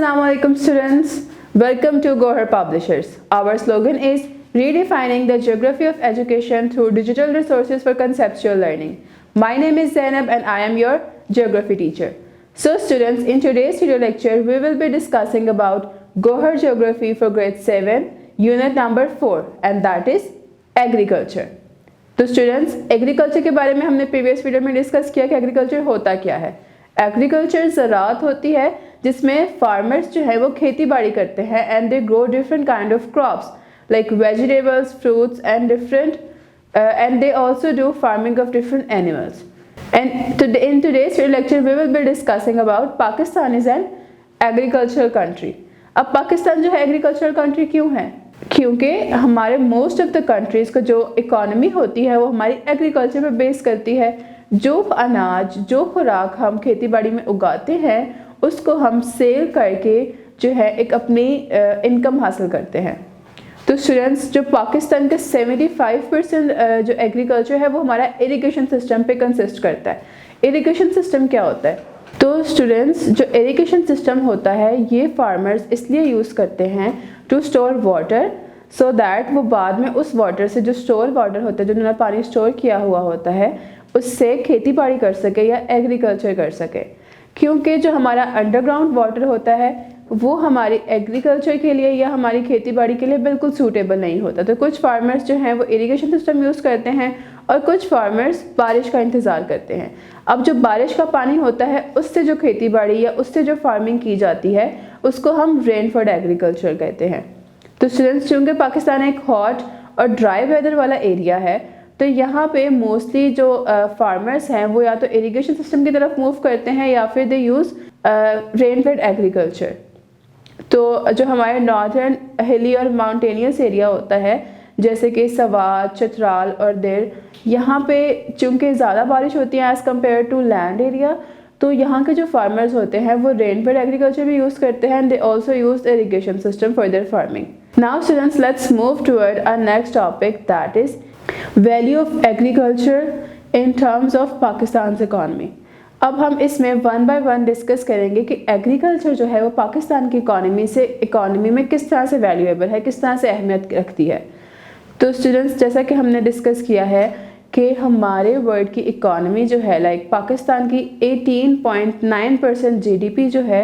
Assalamualaikum students. Welcome to Gohar Publishers. Our slogan is redefining the geography of education through digital resources for conceptual learning. My name is Zainab and I am your geography teacher. So students, in today's video lecture, we will be discussing about Gohar Geography for grade 7, unit number 4 and that is agriculture. तो students agriculture के बारे में हमने previous video में discuss किया कि agriculture होता क्या है। एग्रीकल्चर ज़राअत होती है जिसमें फार्मर्स जो है वो खेती बाड़ी करते हैं and they grow different kind of crops like vegetables, fruits and different and they also do farming of different animals. And in today's lecture we will be discussing about Pakistan is an agricultural country. अब पाकिस्तान जो है agricultural country क्यों है? क्योंकि हमारे most of the countries का जो economy होती है वो हमारी एग्रीकल्चर पे बेस करती है। जो अनाज, जो खुराक हम खेती बाड़ी में उगाते हैं उसको हम सेल करके जो है एक अपनी इनकम हासिल करते हैं। तो स्टूडेंट्स, जो पाकिस्तान का 75% जो एग्रीकल्चर है वो हमारा इरिगेशन सिस्टम पे कंसिस्ट करता है। इरिगेशन सिस्टम क्या होता है? तो स्टूडेंट्स, जो इरिगेशन सिस्टम होता है ये फार्मर्स इसलिए यूज़ करते हैं to store water so that वो बाद में उस वाटर से, जो स्टोर वाटर होता है, जो उन्होंने पानी स्टोर किया हुआ होता है, उससे खेती बाड़ी कर सके या एग्रीकल्चर कर सके। क्योंकि जो हमारा अंडरग्राउंड वाटर होता है वो हमारी एग्रीकल्चर के लिए या हमारी खेती बाड़ी के लिए बिल्कुल सूटेबल नहीं होता। तो कुछ फार्मर्स जो हैं वो इरिगेशन सिस्टम यूज़ करते हैं और कुछ फार्मर्स बारिश का इंतज़ार करते हैं। अब जो बारिश का पानी होता है उससे जो खेती बाड़ी या उससे जो फार्मिंग की जाती है उसको हम रेनफेड एग्रीकल्चर कहते हैं। तो स्टूडेंट्स, चूँकि पाकिस्तान एक हॉट और ड्राई वेदर वाला एरिया है तो यहाँ पे मोस्टली जो फार्मर्स हैं वो या तो इरिगेशन सिस्टम की तरफ मूव करते हैं या फिर दे यूज़ रेनफेड एग्रीकल्चर। तो जो हमारे नॉर्दर्न हिली और माउंटेनियस एरिया होता है जैसे कि सवात, चतराल और देर, यहाँ पे चूँकि ज़्यादा बारिश होती है as compare to land area, तो यहाँ के जो फार्मर्स होते हैं वो रेनफेड एग्रीकल्चर भी यूज़ करते हैं and they also use irrigation system for their farming. Now students, let's move toward our next topic that is value of agriculture in terms of Pakistan economy. अब हम इसमें वन बाय वन डिस्कस करेंगे कि agriculture जो है वो पाकिस्तान की economy में किस तरह से वैल्यूएबल है, किस तरह से अहमियत रखती है। तो स्टूडेंट्स, जैसा कि हमने डिस्कस किया है कि हमारे वर्ल्ड की इकॉनमी जो है लाइक पाकिस्तान की 18.9% GDP जो है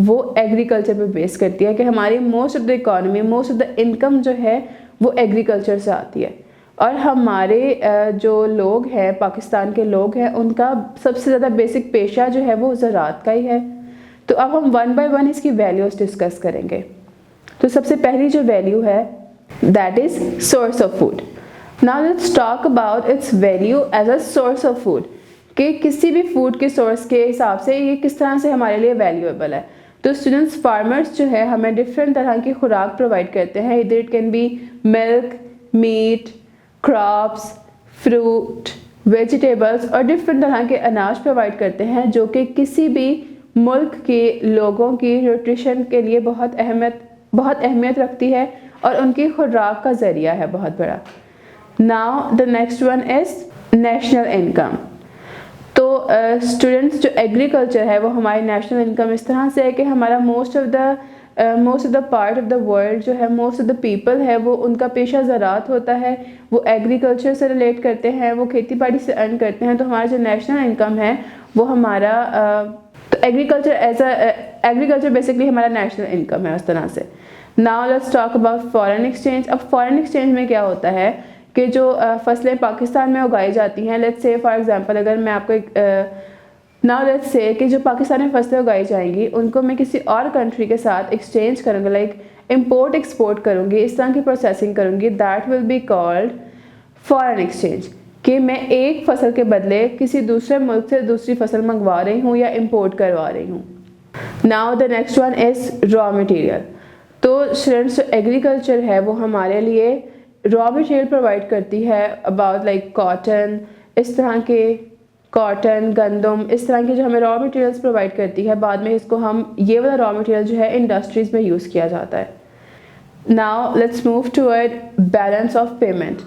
वो एग्रीकल्चर पे बेस करती है कि हमारी most of the economy, most of the income जो है वो एग्रीकल्चर से आती है। और हमारे जो लोग हैं, पाकिस्तान के लोग हैं, उनका सबसे ज़्यादा बेसिक पेशा जो है वो ज़राअत का ही है। तो अब हम वन बाय वन इसकी वैल्यूज़ डिस्कस करेंगे। तो सबसे पहली जो वैल्यू है that is source of food. Now let's talk about its value as a source of food कि किसी भी फूड के सोर्स के हिसाब से ये किस तरह से हमारे लिए वैल्यूएबल है। तो स्टूडेंट्स, फार्मर्स जो है हमें डिफरेंट तरह की खुराक प्रोवाइड करते हैं। इधर it can be milk, meat, crops, fruit, vegetables और डिफरेंट तरह के अनाज प्रोवाइड करते हैं जो कि किसी भी मुल्क के लोगों की न्यूट्रिशन के लिए बहुत अहमियत रखती है और उनकी खुराक का ज़रिया है बहुत बड़ा। Now the next one is national income. तो स्टूडेंट्स, जो एग्रीकल्चर है वो हमारी नेशनल इनकम इस तरह से है कि हमारा most of the part of the world जो है, मोस्ट ऑफ द पीपल है वो उनका पेशा ज़राअत होता है, वो एग्रीकल्चर से रिलेट करते हैं, वो खेती बाड़ी से अर्न करते हैं। तो हमारा जो नेशनल इनकम है वो हमारा तो एग्रीकल्चर बेसिकली हमारा नेशनल इनकम है उस तरह से। Now let's talk about foreign exchange. अब फॉरेन एक्सचेंज में क्या होता है कि जो फसलें पाकिस्तान में उगाई जाती हैं, लेट्स से फॉर एग्जांपल अगर मैं आपको नाउ लेट्स से कि जो पाकिस्तान में फसलें उगाई जाएंगी उनको मैं किसी और कंट्री के साथ एक्सचेंज करूँगी, लाइक इंपोर्ट एक्सपोर्ट करूँगी, इस तरह की प्रोसेसिंग करूँगी, that will be called foreign exchange. कि मैं एक फसल के बदले किसी दूसरे मुल्क से दूसरी फसल मंगवा रही हूँ या इंपोर्ट करवा रही हूँ। Now the next one is raw material. तो स्टूडेंट्स, एग्रीकल्चर है वो हमारे लिए रॉ मटेरियल प्रोवाइड करती है अबाउट लाइक कॉटन, इस तरह के कॉटन, गंदम, इस तरह के जो हमें रॉ मटेरियल्स प्रोवाइड करती है। बाद में इसको हम ये वाला रॉ मटेरियल जो है इंडस्ट्रीज़ में यूज़ किया जाता है। Now let's move toward balance of payment.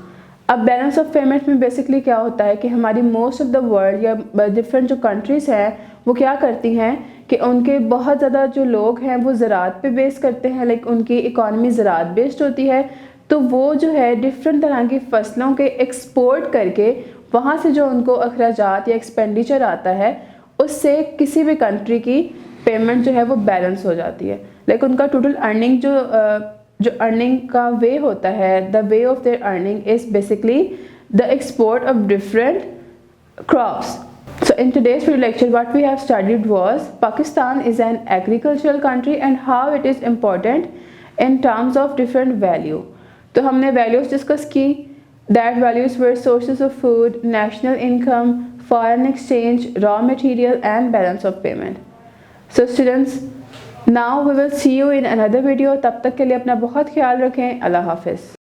अब बैलेंस ऑफ पेमेंट में बेसिकली क्या होता है कि हमारी मोस्ट ऑफ द वर्ल्ड या डिफरेंट जो कंट्रीज़ हैं वो क्या करती हैं कि उनके बहुत ज़्यादा जो लोग हैं वो ज़राअत पे बेस करते हैं, लाइक उनकी इकॉनमी ज़राअत बेस्ड होती है, तो वो जो है डिफरेंट तरह की फ़सलों के एक्सपोर्ट करके वहाँ से जो उनको अखराजात या एक्सपेंडिचर आता है उससे किसी भी कंट्री की पेमेंट जो है वो बैलेंस हो जाती है। लाइक उनका टोटल अर्निंग जो अर्निंग का वे होता है, the way of their earning is basically the export of different crops. So in today's video lecture what we have studied was Pakistan is an agricultural country and how it is important in terms of different value. तो हमने values discuss की, that values were sources of food, national income, foreign exchange, raw material and balance of payment. So students, now we will see you in another video. तब तक के लिए अपना बहुत ख्याल रखें। अल्लाह हाफिज़।